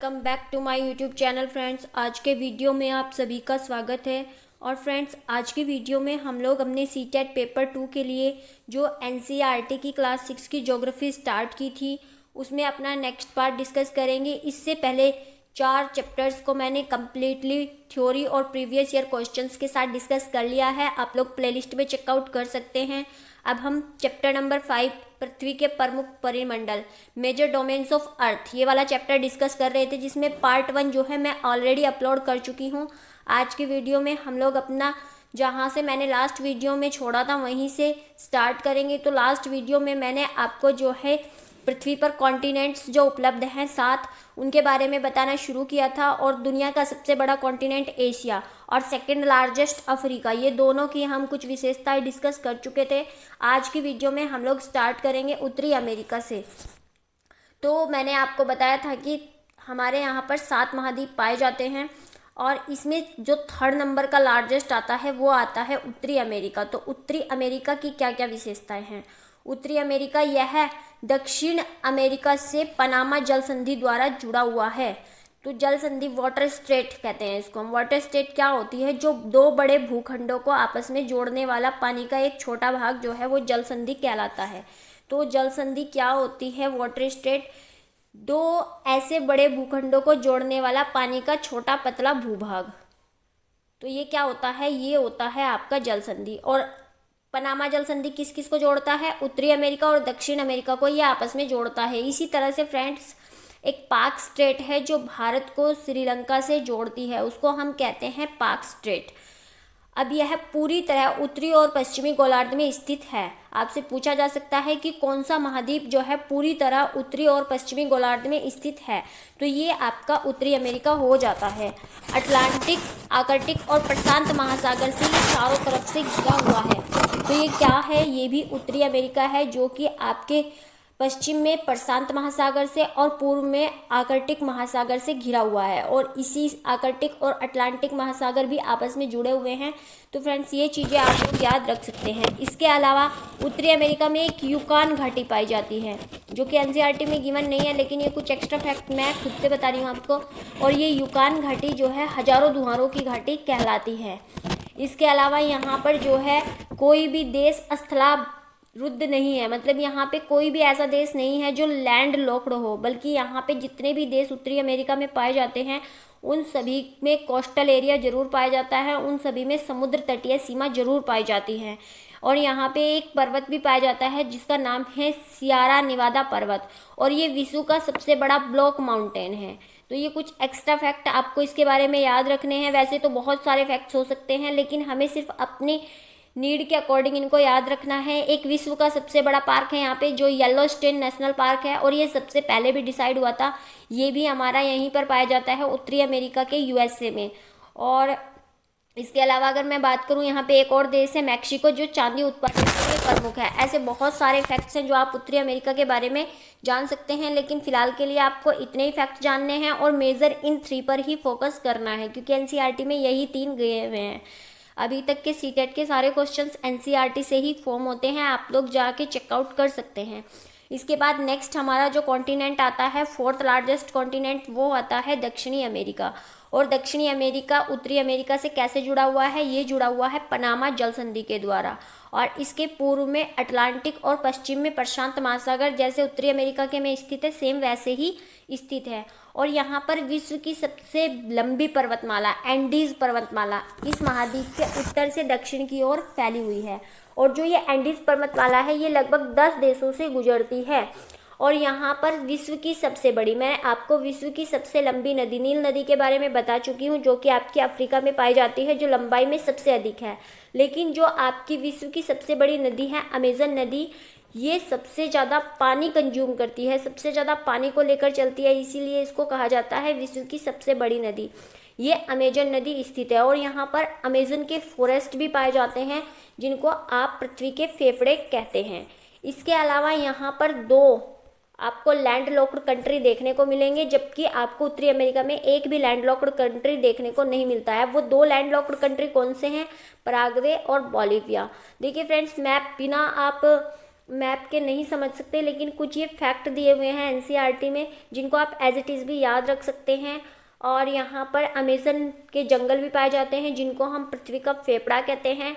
Come back to my YouTube channel friends. आज के video में आप सभी का स्वागत है। और फ्रेंड्स, आज की वीडियो में हम लोग अपने सीटेट पेपर 2 के लिए जो एनसीईआरटी की क्लास 6 की ज्योग्राफी स्टार्ट की थी उसमें अपना नेक्स्ट पार्ट डिस्कस करेंगे। इससे पहले 4 चैप्टर्स को मैंने कम्प्लीटली थ्योरी और प्रीवियस ईयर क्वेश्चंस के साथ डिस्कस कर लिया है। आप लोग प्लेलिस्ट में चेकआउट कर सकते हैं। अब हम चैप्टर नंबर 5 पृथ्वी के प्रमुख परिमंडल मेजर डोमेन्स ऑफ अर्थ ये वाला चैप्टर डिस्कस कर रहे थे, जिसमें पार्ट 1 जो है मैं ऑलरेडी अपलोड कर चुकी हूँ। आज की वीडियो में हम लोग अपना जहाँ से मैंने लास्ट वीडियो में छोड़ा था वहीं से स्टार्ट करेंगे। तो लास्ट वीडियो में मैंने आपको जो है पृथ्वी पर कॉन्टिनेंट्स जो उपलब्ध हैं 7 उनके बारे में बताना शुरू किया था। और दुनिया का सबसे बड़ा कॉन्टिनेंट एशिया और सेकंड लार्जेस्ट अफ्रीका, ये दोनों की हम कुछ विशेषताएं डिस्कस कर चुके थे। आज की वीडियो में हम लोग स्टार्ट करेंगे उत्तरी अमेरिका से। तो मैंने आपको बताया था कि हमारे यहाँ पर 7 महाद्वीप पाए जाते हैं और इसमें जो 3rd नंबर का लार्जेस्ट आता है वो आता है उत्तरी अमेरिका। तो उत्तरी अमेरिका की क्या क्या विशेषताएं हैं? उत्तरी अमेरिका यह दक्षिण अमेरिका से पनामा जल संधि द्वारा जुड़ा हुआ है। तो जल संधि वाटर स्ट्रेट कहते हैं इसको हम। वाटर स्ट्रेट क्या होती है? जो 2 बड़े भूखंडों को आपस में जोड़ने वाला पानी का एक छोटा भाग जो है वो जल संधि कहलाता है। तो जल संधि क्या होती है? वाटर स्ट्रेट 2 ऐसे बड़े भूखंडों को जोड़ने वाला पानी का छोटा पतला भूभाग। तो ये क्या होता है? ये होता है आपका जल संधि। और पनामा जल संधि किस किस को जोड़ता है? उत्तरी अमेरिका और दक्षिण अमेरिका को ये आपस में जोड़ता है। इसी तरह से फ्रेंड्स, एक पाक स्ट्रेट है जो भारत को श्रीलंका से जोड़ती है, उसको हम कहते हैं पाक स्ट्रेट। अब यह पूरी तरह उत्तरी और पश्चिमी गोलार्ध में स्थित है। आपसे पूछा जा सकता है कि कौन सा महाद्वीप जो है पूरी तरह उत्तरी और पश्चिमी गोलार्ध में स्थित है? तो ये आपका उत्तरी अमेरिका हो जाता है। अटलांटिक, आर्कटिक और प्रशांत महासागर से ये चारों तरफ से घिरा हुआ है। तो ये क्या है? ये भी उत्तरी अमेरिका है, जो कि आपके पश्चिम में प्रशांत महासागर से और पूर्व में आर्कटिक महासागर से घिरा हुआ है। और इसी आर्कटिक और अटलांटिक महासागर भी आपस में जुड़े हुए हैं। तो फ्रेंड्स, ये चीज़ें आप लोग याद रख सकते हैं। इसके अलावा उत्तरी अमेरिका में एक यूकान घाटी पाई जाती है, जो कि एनसीईआरटी में गिवन नहीं है, लेकिन ये कुछ एक्स्ट्रा फैक्ट मैं खुद से बता रही हूँ आपको। और ये यूकान घाटी जो है हजारों दुहारों की घाटी कहलाती है। इसके अलावा यहाँ पर जो है कोई भी देश रुद्ध नहीं है, मतलब यहाँ पे कोई भी ऐसा देश नहीं है जो लैंड लॉक्ड हो, बल्कि यहाँ पे जितने भी देश उत्तरी अमेरिका में पाए जाते हैं उन सभी में कोस्टल एरिया जरूर पाया जाता है, उन सभी में समुद्र तटीय सीमा जरूर पाई जाती है। और यहाँ पे एक पर्वत भी पाया जाता है जिसका नाम है सियारा निवादा पर्वत, और ये विश्व का सबसे बड़ा ब्लॉक माउंटेन है। तो ये कुछ एक्स्ट्रा फैक्ट आपको इसके बारे में याद रखने हैं। वैसे तो बहुत सारे फैक्ट्स हो सकते हैं, लेकिन हमें सिर्फ अपनी नीड के अकॉर्डिंग इनको याद रखना है। एक विश्व का सबसे बड़ा पार्क है यहाँ पे जो येलोस्टोन नेशनल पार्क है, और ये सबसे पहले भी डिसाइड हुआ था। ये भी हमारा यहीं पर पाया जाता है उत्तरी अमेरिका के यूएसए में। और इसके अलावा अगर मैं बात करूँ, यहाँ पे एक और देश है मैक्सिको, जो चांदी उत्पादन के लिए प्रमुख है। ऐसे बहुत सारे फैक्ट्स हैं जो आप उत्तरी अमेरिका के बारे में जान सकते हैं, लेकिन फिलहाल के लिए आपको इतने ही फैक्ट जानने हैं और मेजर इन 3 पर ही फोकस करना है, क्योंकि एनसीईआरटी में यही 3 गए हुए हैं। अभी तक के सीटेट के सारे क्वेश्चंस एनसीईआरटी से ही फॉर्म होते हैं, आप लोग जाके चेकआउट कर सकते हैं। इसके बाद नेक्स्ट हमारा जो कॉन्टिनेंट आता है 4th लार्जेस्ट कॉन्टिनेंट, वो आता है दक्षिणी अमेरिका। और दक्षिणी अमेरिका उत्तरी अमेरिका से कैसे जुड़ा हुआ है? ये जुड़ा हुआ है पनामा जल संधि के द्वारा। और इसके पूर्व में अटलांटिक और पश्चिम में प्रशांत महासागर जैसे उत्तरी अमेरिका के में स्थित है, सेम वैसे ही स्थित है। और यहाँ पर विश्व की सबसे लंबी पर्वतमाला एंडीज पर्वतमाला इस महाद्वीप के उत्तर से दक्षिण की ओर फैली हुई है। और जो ये एंडीज पर्वतमाला है ये लगभग 10 देशों से गुजरती है। और यहाँ पर विश्व की सबसे बड़ी, मैं आपको विश्व की सबसे लंबी नदी नील नदी के बारे में बता चुकी हूँ, जो कि आपकी अफ्रीका में पाई जाती है, जो लंबाई में सबसे अधिक है। लेकिन जो आपकी विश्व की सबसे बड़ी नदी है अमेजन नदी, ये सबसे ज़्यादा पानी कंज्यूम करती है, सबसे ज़्यादा पानी को लेकर चलती है, इसीलिए इसको कहा जाता है विश्व की सबसे बड़ी नदी। ये अमेजन नदी स्थित है। और यहाँ पर अमेजन के फॉरेस्ट भी पाए जाते हैं, जिनको आप पृथ्वी के फेफड़े कहते हैं। इसके अलावा यहाँ पर 2 आपको लैंड लॉक्ड कंट्री देखने को मिलेंगे, जबकि आपको उत्तरी अमेरिका में एक भी लैंड लॉक्ड कंट्री देखने को नहीं मिलता है। वो 2 लैंड लॉक्ड कंट्री कौन से हैं? पराग्वे और बोलिविया। देखिए फ्रेंड्स, मैप बिना आप मैप के नहीं समझ सकते, लेकिन कुछ ये फैक्ट दिए हुए हैं एनसीईआरटी में जिनको आप एज इट इज़ भी याद रख सकते हैं। और यहाँ पर अमेज़न के जंगल भी पाए जाते हैं जिनको हम पृथ्वी का फेफड़ा कहते हैं।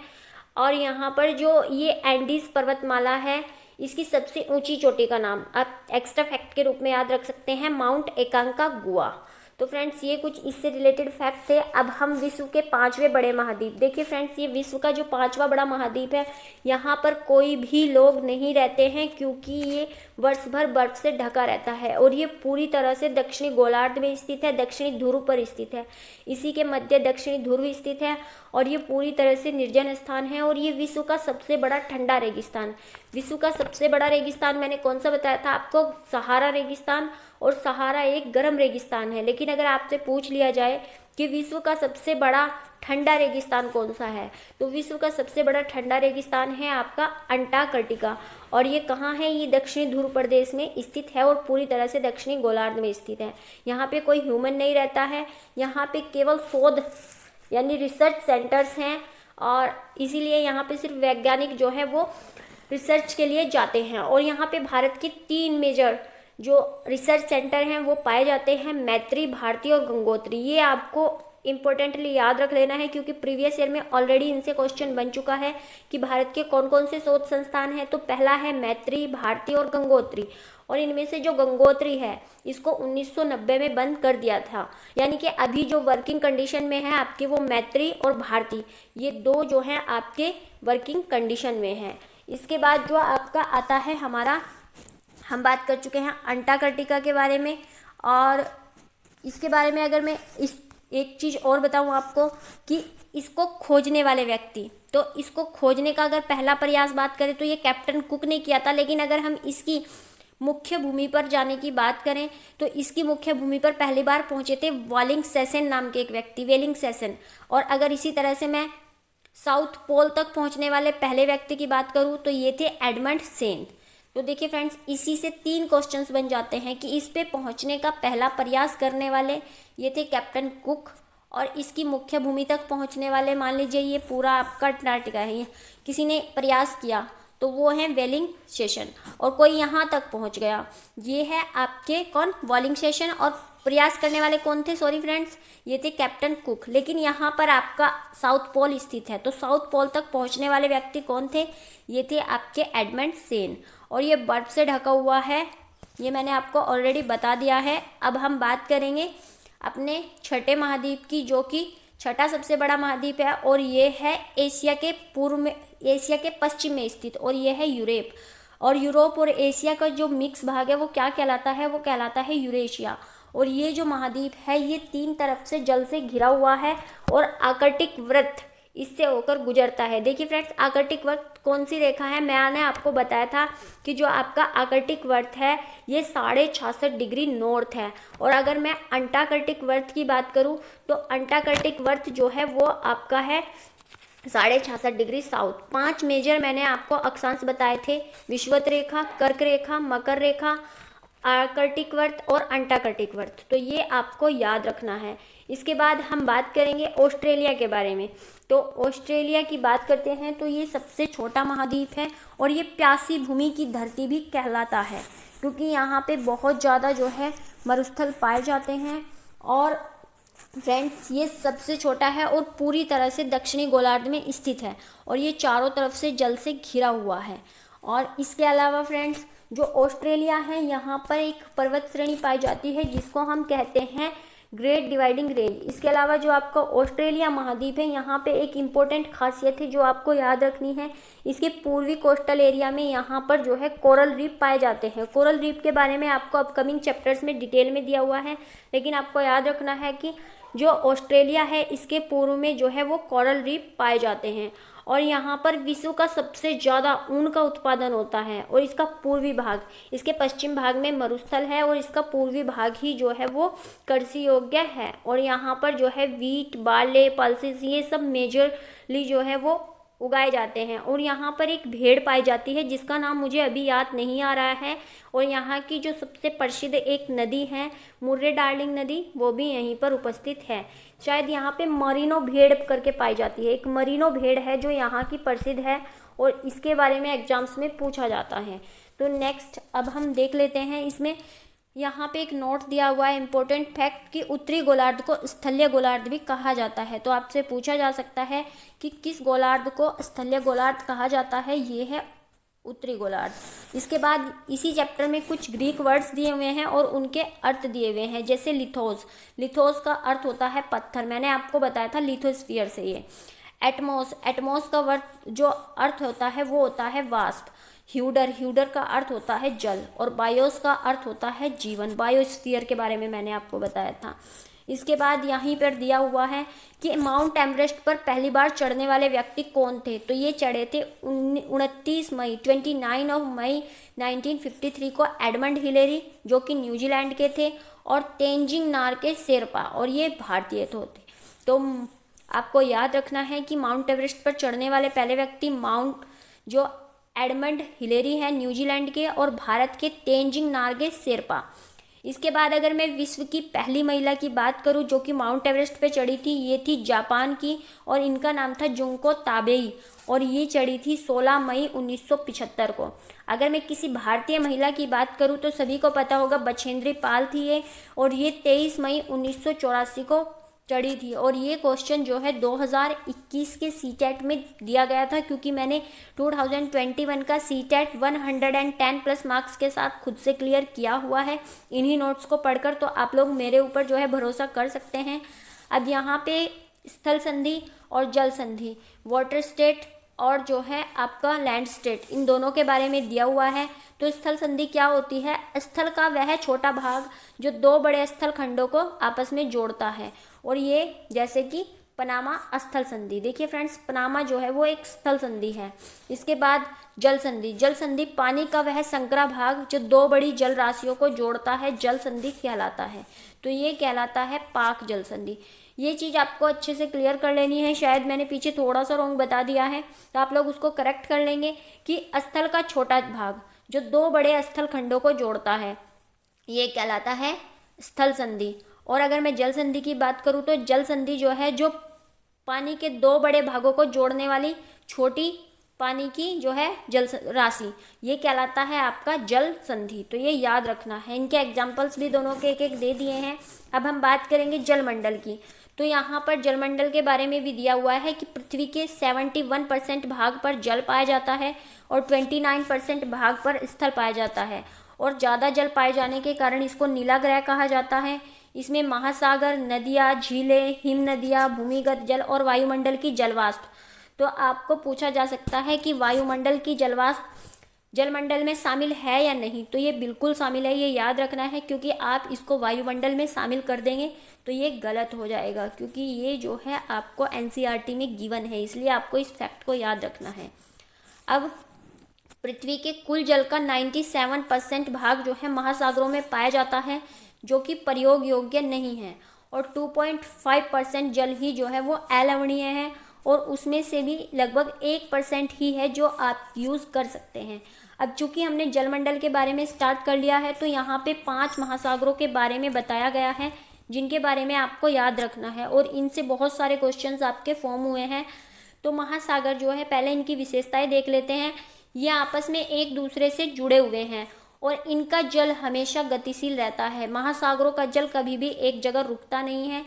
और यहाँ पर जो ये एंडीज पर्वतमाला है, इसकी सबसे ऊंची चोटी का नाम आप एक्स्ट्रा फैक्ट के रूप में याद रख सकते हैं, माउंट एकांकागुआ। तो फ्रेंड्स ये कुछ इससे रिलेटेड फैक्ट थे। अब हम विश्व के 5वें बड़े महाद्वीप, देखिए फ्रेंड्स ये विश्व का जो 5वां बड़ा महाद्वीप है, यहाँ पर कोई भी लोग नहीं रहते हैं क्योंकि ये वर्ष भर बर्फ से ढका रहता है और ये पूरी तरह से दक्षिणी गोलार्ध में स्थित है, दक्षिणी ध्रुव पर स्थित है, इसी के मध्य दक्षिणी ध्रुव स्थित है और ये पूरी तरह से निर्जन स्थान है और ये विश्व का सबसे बड़ा ठंडा रेगिस्तान। विश्व का सबसे बड़ा रेगिस्तान मैंने कौन सा बताया था आपको, सहारा रेगिस्तान, और सहारा एक गर्म रेगिस्तान है। लेकिन अगर आपसे पूछ लिया जाए कि विश्व का सबसे बड़ा ठंडा रेगिस्तान कौन सा है, तो विश्व का सबसे बड़ा ठंडा रेगिस्तान है आपका अंटार्कटिका। और ये कहाँ है, ये दक्षिणी ध्रुव प्रदेश में स्थित है और पूरी तरह से दक्षिणी गोलार्ध में स्थित है। यहाँ पे कोई ह्यूमन नहीं रहता है, यहाँ पे केवल शोध यानी रिसर्च सेंटर्स हैं और इसीलिए यहाँ पे सिर्फ वैज्ञानिक जो है वो रिसर्च के लिए जाते हैं। और यहाँ पे भारत के 3 मेजर जो रिसर्च सेंटर हैं वो पाए जाते हैं, मैत्री, भारती और गंगोत्री। ये आपको इम्पोर्टेंटली याद रख लेना है क्योंकि प्रीवियस ईयर में ऑलरेडी इनसे क्वेश्चन बन चुका है कि भारत के कौन कौन से शोध संस्थान हैं। तो पहला है मैत्री, भारती और गंगोत्री। और इनमें से जो गंगोत्री है इसको 1990 में बंद कर दिया था, यानी कि अभी जो वर्किंग कंडीशन में है आपके वो मैत्री और भारती, ये 2 जो हैं आपके वर्किंग कंडीशन में हैं। इसके बाद जो आपका आता है हमारा, हम बात कर चुके हैं अंटार्कटिका के बारे में। और इसके बारे में अगर मैं इस एक चीज़ और बताऊं आपको कि इसको खोजने वाले व्यक्ति, तो इसको खोजने का अगर पहला प्रयास बात करें तो ये कैप्टन कुक ने किया था। लेकिन अगर हम इसकी मुख्य भूमि पर जाने की बात करें तो इसकी मुख्य भूमि पर पहली बार पहुंचे थे वेलिंगसेसन नाम के एक व्यक्ति, वेलिंगसेसन। और अगर इसी तरह से मैं साउथ पोल तक पहुंचने वाले पहले व्यक्ति की बात करूं तो ये थे एडमंड सेन। तो देखिए फ्रेंड्स, इसी से 3 क्वेश्चंस बन जाते हैं कि इस पे पहुंचने का पहला प्रयास करने वाले ये थे कैप्टन कुक, और इसकी मुख्य भूमि तक पहुंचने वाले, मान लीजिए ये पूरा आपका अंटार्कटिका है, ये किसी ने प्रयास किया तो वो है वेलिंगसेसन, और कोई यहाँ तक पहुँच गया, ये है आपके कौन, वेलिंगसेसन। और प्रयास करने वाले कौन थे, सॉरी फ्रेंड्स, ये थे कैप्टन कुक। लेकिन यहाँ पर आपका साउथ पोल स्थित है, तो साउथ पोल तक पहुँचने वाले व्यक्ति कौन थे, ये थे आपके एडमंड सेन। और ये बर्फ से ढका हुआ है, ये मैंने आपको ऑलरेडी बता दिया है। अब हम बात करेंगे अपने छठे महाद्वीप की, जो कि छठा सबसे बड़ा महाद्वीप है और ये है एशिया के पूर्व में, एशिया के पश्चिम में स्थित, और ये है यूरोप। और यूरोप और एशिया का जो मिक्स भाग है वो क्या कहलाता है, वो कहलाता है यूरेशिया। और ये जो महाद्वीप है ये 3 तरफ से जल से घिरा हुआ है और आर्कटिक वृत्त इससे होकर गुजरता है। देखिए फ्रेंड्स, आर्कटिक वृत्त कौन सी रेखा है, मैंने आपको बताया था कि जो आपका आर्कटिक वृत्त है ये 66.5 डिग्री नॉर्थ है। और अगर मैं अंटार्कटिक वृत्त की बात करूं तो अंटार्कटिक वृत्त जो है वो आपका है 66.5 डिग्री साउथ। 5 मेजर मैंने आपको अक्षांश बताए थे, विषुवत रेखा, कर्क रेखा, मकर रेखा, आर्कटिक वृत्त और अंटार्कटिक वृत्त, तो ये आपको याद रखना है। इसके बाद हम बात करेंगे ऑस्ट्रेलिया के बारे में। तो ऑस्ट्रेलिया की बात करते हैं तो ये सबसे छोटा महाद्वीप है और ये प्यासी भूमि की धरती भी कहलाता है क्योंकि यहाँ पे बहुत ज़्यादा जो है मरुस्थल पाए जाते हैं। और फ्रेंड्स, ये सबसे छोटा है और पूरी तरह से दक्षिणी गोलार्ध में स्थित है और ये चारों तरफ से जल से घिरा हुआ है। और इसके अलावा फ्रेंड्स, जो ऑस्ट्रेलिया है यहाँ पर एक पर्वत श्रेणी पाई जाती है जिसको हम कहते हैं ग्रेट डिवाइडिंग रेंज। इसके अलावा जो आपका ऑस्ट्रेलिया महाद्वीप है यहाँ पे एक इम्पोर्टेंट खासियत है जो आपको याद रखनी है, इसके पूर्वी कोस्टल एरिया में यहाँ पर जो है कोरल रीफ पाए जाते हैं। कोरल रीफ के बारे में आपको अपकमिंग चैप्टर्स में डिटेल में दिया हुआ है, लेकिन आपको याद रखना है कि जो ऑस्ट्रेलिया है इसके पूर्व में जो है वो कोरल रीफ पाए जाते हैं। और यहाँ पर विश्व का सबसे ज़्यादा ऊन का उत्पादन होता है और इसका पूर्वी भाग, इसके पश्चिम भाग में मरुस्थल है और इसका पूर्वी भाग ही जो है वो कृषि योग्य है। और यहाँ पर जो है वीट, बार्ले, पल्सेस, ये सब मेजरली जो है वो उगाए जाते हैं। और यहाँ पर एक भेड़ पाई जाती है जिसका नाम मुझे अभी याद नहीं आ रहा है। और यहाँ की जो सबसे प्रसिद्ध एक नदी है मुर्रे डार्लिंग नदी, वो भी यहीं पर उपस्थित है। शायद यहाँ पे मरीनो भेड़ करके पाई जाती है, एक मरीनो भेड़ है जो यहाँ की प्रसिद्ध है और इसके बारे में एग्जाम्स में पूछा जाता है। तो नेक्स्ट अब हम देख लेते हैं, इसमें यहाँ पे एक नोट दिया हुआ है इम्पोर्टेंट फैक्ट कि उत्तरी गोलार्ध को स्थलीय गोलार्ध भी कहा जाता है। तो आपसे पूछा जा सकता है कि किस गोलार्ध को स्थलीय गोलार्ध कहा जाता है, ये है उत्तरी गोलार्ध। इसके बाद इसी चैप्टर में कुछ ग्रीक वर्ड्स दिए हुए हैं और उनके अर्थ दिए हुए हैं, जैसे लिथोस। लिथोस का अर्थ होता है पत्थर, मैंने आपको बताया था लिथोस्फीयर से ये। एटमॉस, एटमॉस का जो अर्थ होता है वो होता है वाष्प। ह्यूडर, ह्यूडर का अर्थ होता है जल। और बायोस का अर्थ होता है जीवन, बायोस्फीयर के बारे में मैंने आपको बताया था। इसके बाद यहीं पर दिया हुआ है कि माउंट एवरेस्ट पर पहली बार चढ़ने वाले व्यक्ति कौन थे। तो ये चढ़े थे 29 मई 1953 को एडमंड हिलेरी, जो कि न्यूजीलैंड के थे, और तेंजिंग नार्गे शेरपा, और ये भारतीय थे। तो आपको याद रखना है कि माउंट एवरेस्ट पर चढ़ने वाले पहले व्यक्ति जो एडमंड हिलेरी है न्यूजीलैंड के, और भारत के तेंजिंग नार्गे शेरपा। इसके बाद अगर मैं विश्व की पहली महिला की बात करूं जो कि माउंट एवरेस्ट पे चढ़ी थी, ये थी जापान की और इनका नाम था जुंको ताबेई, और ये चढ़ी थी 16 मई 1975 को। अगर मैं किसी भारतीय महिला की बात करूं तो सभी को पता होगा बछेंद्री पाल थी ये, और ये 23 मई 1984 को चढ़ी थी। और ये क्वेश्चन जो है 2021 के सीटेट में दिया गया था, क्योंकि मैंने 2021 का सीटेट 110 प्लस मार्क्स के साथ खुद से क्लियर किया हुआ है इन्हीं नोट्स को पढ़कर। तो आप लोग मेरे ऊपर जो है भरोसा कर सकते हैं। अब यहाँ पे स्थल संधि और जल संधि, वाटर स्टेट और जो है आपका लैंड स्टेट, इन दोनों के बारे में दिया हुआ है। तो स्थल संधि क्या होती है? स्थल का वह छोटा भाग जो दो बड़े स्थल खंडों को आपस में जोड़ता है, और ये जैसे कि पनामा स्थल संधि। देखिए फ्रेंड्स, पनामा जो है वो एक स्थल संधि है। इसके बाद जल संधि, जल संधि पानी का वह संकरा भाग जो दो बड़ी जल राशियों को जोड़ता है, जल संधि कहलाता है। तो ये कहलाता है पाक जल संधि। ये चीज़ आपको अच्छे से क्लियर कर लेनी है। शायद मैंने पीछे थोड़ा सा रॉन्ग बता दिया है, तो आप लोग उसको करेक्ट कर लेंगे कि स्थल का छोटा भाग जो दो बड़े स्थल खंडों को जोड़ता है, ये कहलाता है स्थल संधि। और अगर मैं जल संधि की बात करूँ तो जल संधि जो है जो पानी के दो बड़े भागों को जोड़ने वाली छोटी पानी की जो है जल राशि, ये कहलाता है आपका जल संधि। तो ये याद रखना है। इनके एग्जाम्पल्स भी दोनों के एक एक दे दिए हैं। अब हम बात करेंगे जलमंडल की। तो यहाँ पर जलमंडल के बारे में भी दिया हुआ है कि पृथ्वी के 71% भाग पर जल पाया जाता है और 29% भाग पर स्थल पाया जाता है। और ज़्यादा जल पाए जाने के कारण इसको नीला ग्रह कहा जाता है। इसमें महासागर, नदियाँ, झीलें, हिम नदियाँ, भूमिगत जल और वायुमंडल की जलवाष्प। तो आपको पूछा जा सकता है कि वायुमंडल की जलवाष्प जलमंडल में शामिल है या नहीं। तो ये बिल्कुल शामिल है, ये याद रखना है, क्योंकि आप इसको वायुमंडल में शामिल कर देंगे तो ये गलत हो जाएगा, क्योंकि ये जो है आपको एनसीईआरटी में गिवन है, इसलिए आपको इस फैक्ट को याद रखना है। अब पृथ्वी के कुल जल का 97% भाग जो है महासागरों में पाया जाता है, जो कि प्रयोग योग्य नहीं है, और 2.5% जल ही जो है वो अलवणीय है, और उसमें से भी लगभग 1% ही है जो आप यूज़ कर सकते हैं। अब चूंकि हमने जलमंडल के बारे में स्टार्ट कर लिया है, तो यहाँ पे 5 महासागरों के बारे में बताया गया है जिनके बारे में आपको याद रखना है, और इनसे बहुत सारे क्वेश्चंस आपके फॉर्म हुए हैं। तो महासागर जो है, पहले इनकी विशेषताएं देख लेते हैं। ये आपस में एक दूसरे से जुड़े हुए हैं और इनका जल हमेशा गतिशील रहता है। महासागरों का जल कभी भी एक जगह रुकता नहीं है,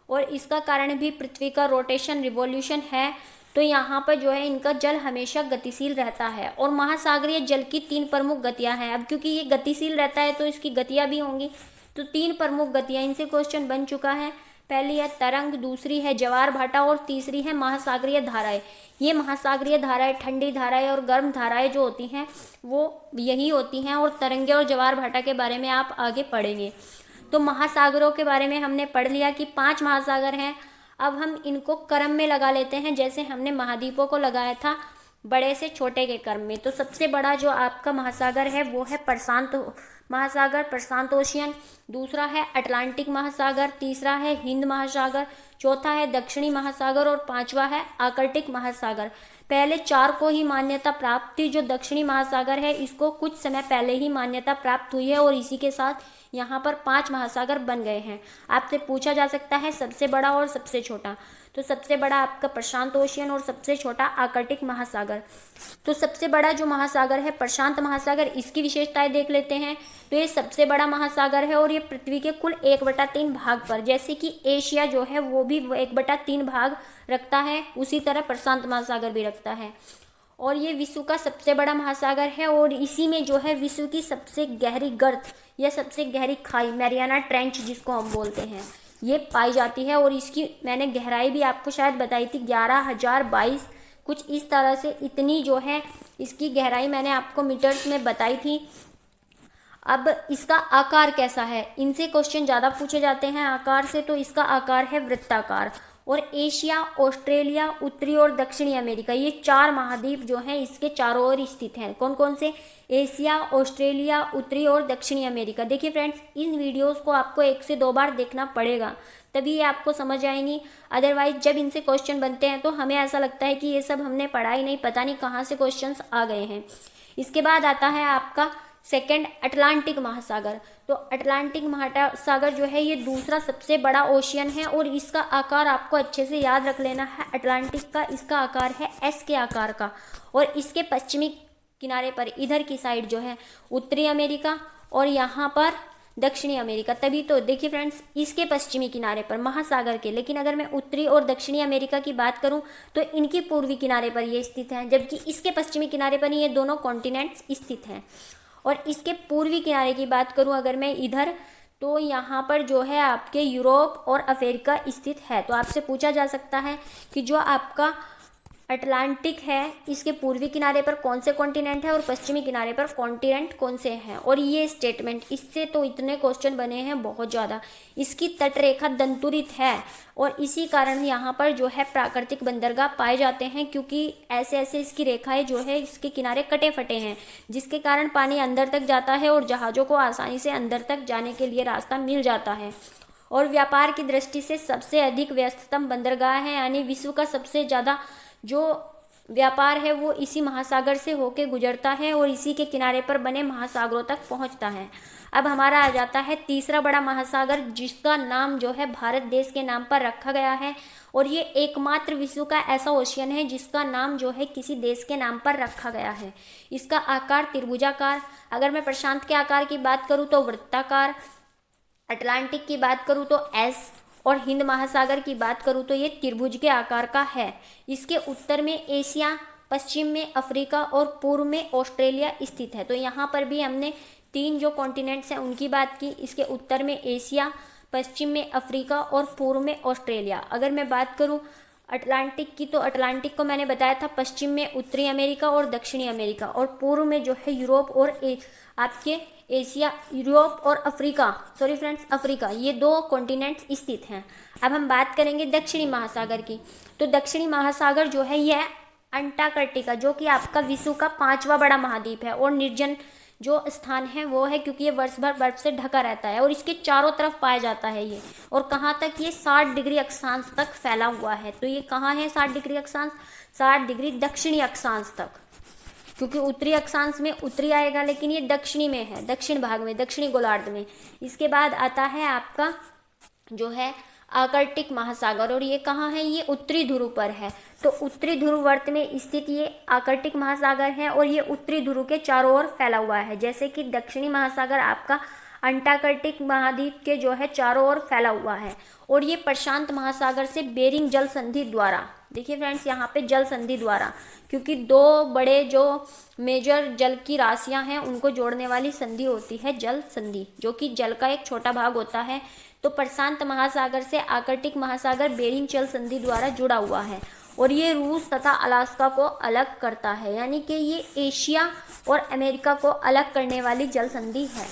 और इसका कारण भी पृथ्वी का रोटेशन रिवॉल्यूशन है। तो यहाँ पर जो है इनका जल हमेशा गतिशील रहता है। और महासागरीय जल की 3 प्रमुख गतियाँ हैं। अब क्योंकि ये गतिशील रहता है तो इसकी गतियाँ भी होंगी, तो 3 प्रमुख गतियाँ, इनसे क्वेश्चन बन चुका है। पहली है तरंग, दूसरी है ज्वार भाटा और तीसरी है महासागरीय धाराएं। ये महासागरीय धाराएं ठंडी धाराएं और गर्म धाराएं जो होती हैं वो यही होती हैं, और तरंगे और ज्वार भाटा के बारे में आप आगे पढ़ेंगे। तो महासागरों के बारे में हमने पढ़ लिया कि 5 महासागर हैं। अब हम इनको क्रम में लगा लेते हैं, जैसे हमने महाद्वीपों को लगाया था बड़े से छोटे के क्रम में। तो सबसे बड़ा जो आपका महासागर है वो है प्रशांत महासागर, प्रशांत ओशियन। दूसरा है अटलांटिक महासागर, तीसरा है हिंद महासागर, चौथा है दक्षिणी महासागर और 5वां है आर्कटिक महासागर। पहले 4 को ही मान्यता प्राप्त थी। जो दक्षिणी महासागर है इसको कुछ समय पहले ही मान्यता प्राप्त हुई है और इसी के साथ यहाँ पर 5 महासागर बन गए हैं। आपसे पूछा जा सकता है सबसे बड़ा और सबसे छोटा, तो सबसे बड़ा आपका प्रशांत ओशियन और सबसे छोटा आर्कटिक महासागर। तो सबसे बड़ा जो महासागर है प्रशांत महासागर, इसकी विशेषताएं देख लेते हैं। तो ये सबसे बड़ा महासागर है और ये पृथ्वी के कुल 1/3 भाग पर, जैसे कि एशिया जो है वो भी 1/3 भाग रखता है, उसी तरह प्रशांत महासागर भी रखता है। और ये विश्व का सबसे बड़ा महासागर है और इसी में जो है विश्व की सबसे गहरी गर्त या सबसे गहरी खाई, मैरियाना ट्रेंच जिसको हम बोलते हैं, ये पाई जाती है। और इसकी मैंने गहराई भी आपको शायद बताई थी, 11,022 कुछ इस तरह से, इतनी जो है इसकी गहराई मैंने आपको मीटर्स में बताई थी। अब इसका आकार कैसा है, इनसे क्वेश्चन ज़्यादा पूछे जाते हैं आकार से। तो इसका आकार है वृत्ताकार। और एशिया, ऑस्ट्रेलिया, उत्तरी और दक्षिणी अमेरिका, ये 4 महाद्वीप जो हैं इसके चारों ओर स्थित हैं। कौन कौन से? एशिया, ऑस्ट्रेलिया, उत्तरी और दक्षिणी अमेरिका। देखिए फ्रेंड्स, इन वीडियोस को आपको 1 से 2 बार देखना पड़ेगा, तभी ये आपको समझ आएंगी। अदरवाइज जब इनसे क्वेश्चन बनते हैं तो हमें ऐसा लगता है कि ये सब हमने पढ़ा ही नहीं, पता नहीं कहाँ से क्वेश्चंस आ गए हैं। इसके बाद आता है आपका सेकंड, अटलांटिक महासागर। तो अटलांटिक महासागर जो है ये दूसरा सबसे बड़ा ओशियन है और इसका आकार आपको अच्छे से याद रख लेना है। अटलांटिक का इसका आकार है एस के आकार का। और इसके पश्चिमी किनारे पर इधर की साइड जो है उत्तरी अमेरिका और यहाँ पर दक्षिणी अमेरिका। तभी तो देखिए फ्रेंड्स, इसके पश्चिमी किनारे पर महासागर के, लेकिन अगर मैं उत्तरी और दक्षिणी अमेरिका की बात करूं तो इनकी पूर्वी किनारे पर ये स्थित हैं, जबकि इसके पश्चिमी किनारे पर ये दोनों कॉन्टिनेंट्स स्थित हैं। और इसके पूर्वी किनारे की बात करूं अगर मैं इधर, तो यहाँ पर जो है आपके यूरोप और अफ्रीका स्थित है। तो आपसे पूछा जा सकता है कि जो आपका अटलांटिक है इसके पूर्वी किनारे पर कौन से कॉन्टिनेंट है और पश्चिमी किनारे पर कॉन्टिनेंट कौन से हैं। और ये स्टेटमेंट, इससे तो इतने क्वेश्चन बने हैं बहुत ज़्यादा। इसकी तटरेखा दंतुरित है और इसी कारण यहाँ पर जो है प्राकृतिक बंदरगाह पाए जाते हैं, क्योंकि ऐसे ऐसे इसकी रेखाएं जो है इसके किनारे कटे फटे हैं, जिसके कारण पानी अंदर तक जाता है और जहाज़ों को आसानी से अंदर तक जाने के लिए रास्ता मिल जाता है। और व्यापार की दृष्टि से सबसे अधिक व्यस्ततम बंदरगाह है, यानी विश्व का सबसे ज़्यादा जो व्यापार है वो इसी महासागर से होके गुजरता है और इसी के किनारे पर बने महासागरों तक पहुंचता है। अब हमारा आ जाता है तीसरा बड़ा महासागर, जिसका नाम जो है भारत देश के नाम पर रखा गया है। और ये एकमात्र विश्व का ऐसा ओशियन है जिसका नाम जो है किसी देश के नाम पर रखा गया है। इसका आकार त्रिभुजाकार। अगर मैं प्रशांत के आकार की बात करूँ तो वृत्ताकार, अटलांटिक की बात करूँ तो एस, और हिंद महासागर की बात करूँ तो ये त्रिभुज के आकार का है। इसके उत्तर में एशिया, पश्चिम में अफ्रीका और पूर्व में ऑस्ट्रेलिया स्थित है। तो यहाँ पर भी हमने 3 जो कॉन्टिनेंट्स हैं उनकी बात की। इसके उत्तर में एशिया, पश्चिम में अफ्रीका और पूर्व में ऑस्ट्रेलिया। अगर मैं बात करूँ अटलांटिक की, तो अटलांटिक को मैंने बताया था पश्चिम में उत्तरी अमेरिका और दक्षिणी अमेरिका, और पूर्व में जो है यूरोप और आपके एशिया, यूरोप और अफ्रीका, सॉरी फ्रेंड्स अफ्रीका, ये 2 कॉन्टिनेंट्स स्थित हैं। अब हम बात करेंगे दक्षिणी महासागर की। तो दक्षिणी महासागर जो है यह अंटार्कटिका, जो कि आपका विश्व का 5वां बड़ा महाद्वीप है और निर्जन जो स्थान है वो है, क्योंकि ये वर्ष भर बर्फ से ढका रहता है और इसके चारों तरफ पाया जाता है ये। और कहाँ तक? ये 60 डिग्री अक्षांश तक फैला हुआ है। तो ये कहाँ है 60 डिग्री अक्षांश? 60 डिग्री दक्षिणी अक्षांश तक, क्योंकि उत्तरी अक्षांश में उत्तरी आएगा, लेकिन ये दक्षिणी में है, दक्षिण भाग में, दक्षिणी गोलार्ध में। इसके बाद आता है आपका जो है आर्कटिक महासागर, और ये कहाँ है? ये उत्तरी ध्रुव पर है। तो उत्तरी ध्रुव वर्त में स्थित ये आर्कटिक महासागर है और ये उत्तरी ध्रुव के चारों ओर फैला हुआ है, जैसे कि दक्षिणी महासागर आपका अंटार्कटिक महाद्वीप के जो है चारों ओर फैला हुआ है। और ये प्रशांत महासागर से बेरिंग जल संधि द्वारा, देखिए फ्रेंड्स यहाँ पे जल संधि द्वारा, क्योंकि 2 बड़े जो मेजर जल की राशियां हैं उनको जोड़ने वाली संधि होती है जल संधि, जो कि जल का एक छोटा भाग होता है। तो प्रशांत महासागर से आर्कटिक महासागर बेरिंग जल संधि द्वारा जुड़ा हुआ है और ये रूस तथा अलास्का को अलग करता है, यानी कि ये एशिया और अमेरिका को अलग करने वाली जल संधि है।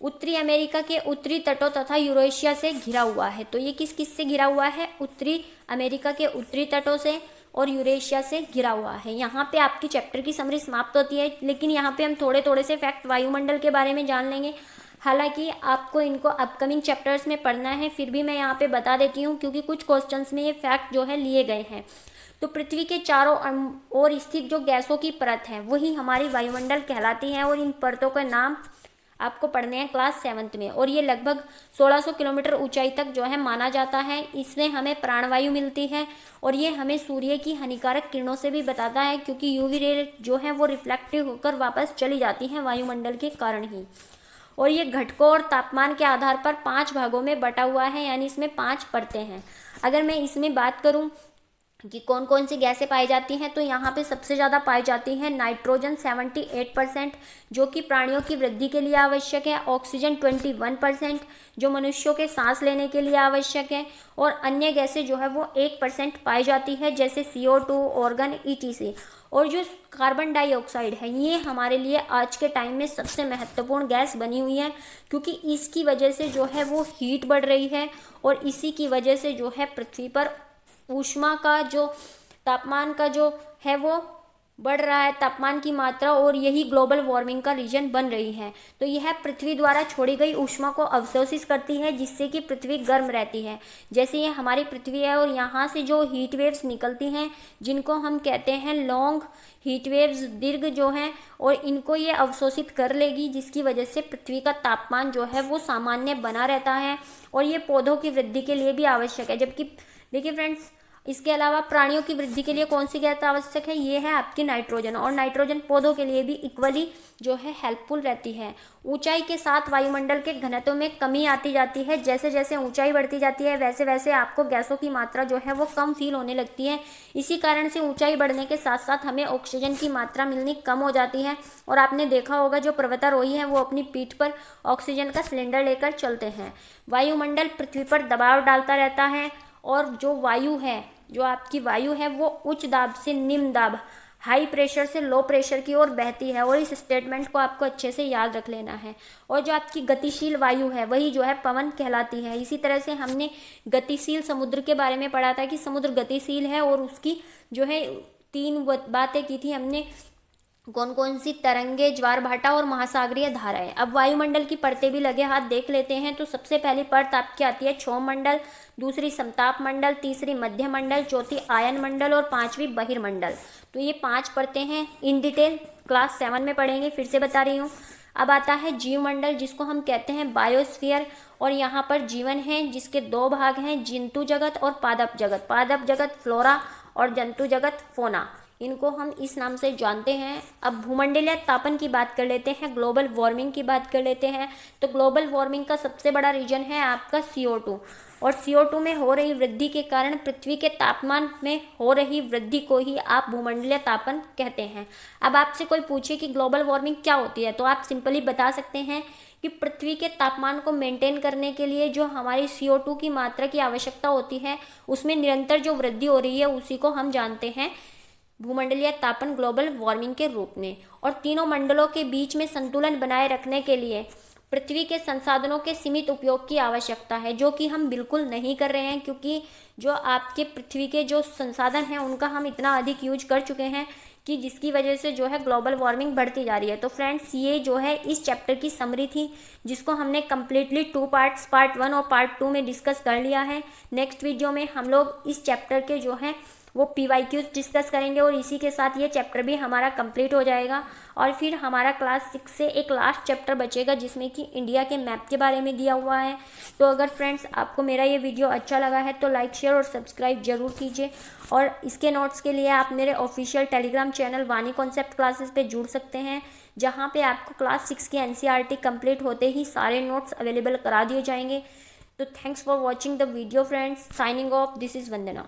उत्तरी अमेरिका के उत्तरी तटों तथा यूरेशिया से घिरा हुआ है। तो ये किस किस से घिरा हुआ है? उत्तरी अमेरिका के उत्तरी तटों से और यूरेशिया से घिरा हुआ है। यहाँ पे आपकी चैप्टर की समरी समाप्त होती है, लेकिन यहाँ पे हम थोड़े थोड़े से फैक्ट वायुमंडल के बारे में जान लेंगे। हालांकि आपको इनको अपकमिंग चैप्टर्स में पढ़ना है, फिर भी मैं यहाँ पे बता देती हूँ, क्योंकि कुछ क्वेश्चंस में ये फैक्ट जो है लिए गए हैं। तो पृथ्वी के चारों ओर स्थित जो गैसों की परत है वही हमारी वायुमंडल कहलाती है, और इन परतों का नाम आपको पढ़ने हैं क्लास 7th में। और ये लगभग 1600 किलोमीटर ऊंचाई तक जो है माना जाता है। इससे हमें प्राणवायु मिलती है, और ये हमें सूर्य की हानिकारक किरणों से भी बताता है, क्योंकि यूवी रे जो है वो रिफ्लेक्टिव होकर वापस चली जाती हैं वायुमंडल के कारण ही। और ये घटकों और तापमान के आधार पर 5 भागों में बटा हुआ है, यानी इसमें 5 परतें हैं। अगर मैं इसमें बात करूं कि कौन कौन सी गैसें पाई जाती हैं, तो यहाँ पे सबसे ज़्यादा पाई जाती हैं नाइट्रोजन 78%, जो कि प्राणियों की वृद्धि के लिए आवश्यक है। ऑक्सीजन 21%, जो मनुष्यों के सांस लेने के लिए आवश्यक है। और अन्य गैसें जो है वो 1% पाई जाती है, जैसे CO2, ऑर्गन, ETC। और जो कार्बन डाइऑक्साइड है, ये हमारे लिए आज के टाइम में सबसे महत्वपूर्ण गैस बनी हुई है, क्योंकि इसकी वजह से जो है वो हीट बढ़ रही है, और इसी की वजह से जो है पृथ्वी पर ऊष्मा का जो तापमान का जो है वो बढ़ रहा है, तापमान की मात्रा, और यही ग्लोबल वार्मिंग का रीजन बन रही है। तो यह पृथ्वी द्वारा छोड़ी गई ऊष्मा को अवशोषित करती है, जिससे कि पृथ्वी गर्म रहती है। जैसे ये हमारी पृथ्वी है, और यहाँ से जो हीट वेव्स निकलती हैं, जिनको हम कहते हैं लॉन्ग हीट वेव्स, दीर्घ जो हैं, और इनको ये अवशोषित कर लेगी, जिसकी वजह से पृथ्वी का तापमान जो है वो सामान्य बना रहता है। और ये पौधों की वृद्धि के लिए भी आवश्यक है। जबकि देखिए फ्रेंड्स, इसके अलावा प्राणियों की वृद्धि के लिए कौन सी गैस आवश्यक है, ये है आपकी नाइट्रोजन। और नाइट्रोजन पौधों के लिए भी इक्वली जो है हेल्पफुल रहती है। ऊंचाई के साथ वायुमंडल के घनत्व में कमी आती जाती है। जैसे जैसे ऊंचाई बढ़ती जाती है, वैसे वैसे आपको गैसों की मात्रा जो है वो कम फील होने लगती है। इसी कारण से ऊंचाई बढ़ने के साथ साथ हमें ऑक्सीजन की मात्रा मिलनी कम हो जाती है। और आपने देखा होगा जो पर्वतारोही हैं वो अपनी पीठ पर ऑक्सीजन का सिलेंडर लेकर चलते हैं। वायुमंडल पृथ्वी पर दबाव डालता रहता है, और जो वायु है, जो आपकी वायु है, वो उच्च दाब से निम्न दाब, हाई प्रेशर से लो प्रेशर की ओर बहती है। और इस स्टेटमेंट को आपको अच्छे से याद रख लेना है। और जो आपकी गतिशील वायु है वही जो है पवन कहलाती है। इसी तरह से हमने गतिशील समुद्र के बारे में पढ़ा था कि समुद्र गतिशील है, और उसकी जो है 3 बातें की थी हमने, कौन कौन सी, तरंगे, ज्वार भाटा और महासागरीय धाराएं। अब वायुमंडल की परतें भी लगे हाथ देख लेते हैं। तो सबसे पहली परत आपकी आती है क्षोभ मंडल, दूसरी समताप मंडल, तीसरी मध्य मंडल, चौथी आयन मंडल, और 5वीं बहिर्मंडल। तो ये 5 परतें हैं। इन डिटेल क्लास 7 में पढ़ेंगे, फिर से बता रही हूँ। अब आता है जीवमंडल, जिसको हम कहते हैं बायोस्फीयर। और यहाँ पर जीवन है, जिसके 2 भाग हैं, जंतु जगत और पादप जगत। पादप जगत फ्लोरा और जंतु जगत फोना, इनको हम इस नाम से जानते हैं। अब भूमंडलीय तापन की बात कर लेते हैं, ग्लोबल वार्मिंग की बात कर लेते हैं। तो ग्लोबल वार्मिंग का सबसे बड़ा रीजन है आपका CO2। और CO2 में हो रही वृद्धि के कारण पृथ्वी के तापमान में हो रही वृद्धि को ही आप भूमंडलीय तापन कहते हैं। अब आपसे कोई पूछे कि ग्लोबल वार्मिंग क्या होती है, तो आप सिंपली बता सकते हैं कि पृथ्वी के तापमान को मेंटेन करने के लिए जो हमारी CO2 की मात्रा की आवश्यकता होती है, उसमें निरंतर जो वृद्धि हो रही है, उसी को हम जानते हैं भूमंडलीय तापन, ग्लोबल वार्मिंग के रूप में। और तीनों मंडलों के बीच में संतुलन बनाए रखने के लिए पृथ्वी के संसाधनों के सीमित उपयोग की आवश्यकता है, जो कि हम बिल्कुल नहीं कर रहे हैं, क्योंकि जो आपके पृथ्वी के जो संसाधन हैं उनका हम इतना अधिक यूज कर चुके हैं कि जिसकी वजह से जो है ग्लोबल वार्मिंग बढ़ती जा रही है। तो फ्रेंड्स, ये जो है इस चैप्टर की समरी थी, जिसको हमने कम्प्लीटली 2 पार्ट्स, पार्ट 1 और पार्ट 2 में डिस्कस कर लिया है। नेक्स्ट वीडियो में हम लोग इस चैप्टर के जो है वो PYQs डिस्कस करेंगे, और इसी के साथ ये चैप्टर भी हमारा कंप्लीट हो जाएगा। और फिर हमारा क्लास 6 से एक लास्ट चैप्टर बचेगा, जिसमें कि इंडिया के मैप के बारे में दिया हुआ है। तो अगर फ्रेंड्स आपको मेरा ये वीडियो अच्छा लगा है तो लाइक, शेयर और सब्सक्राइब जरूर कीजिए। और इसके नोट्स के लिए आप मेरे ऑफिशियल टेलीग्राम चैनल वानी कॉन्सेप्ट क्लासेस पे जुड़ सकते हैं, जहाँ पे आपको क्लास 6 की NCERT कंप्लीट होते ही सारे नोट्स अवेलेबल करा दिए जाएंगे। तो thanks for watching the video friends. Signing off, this is Vandana.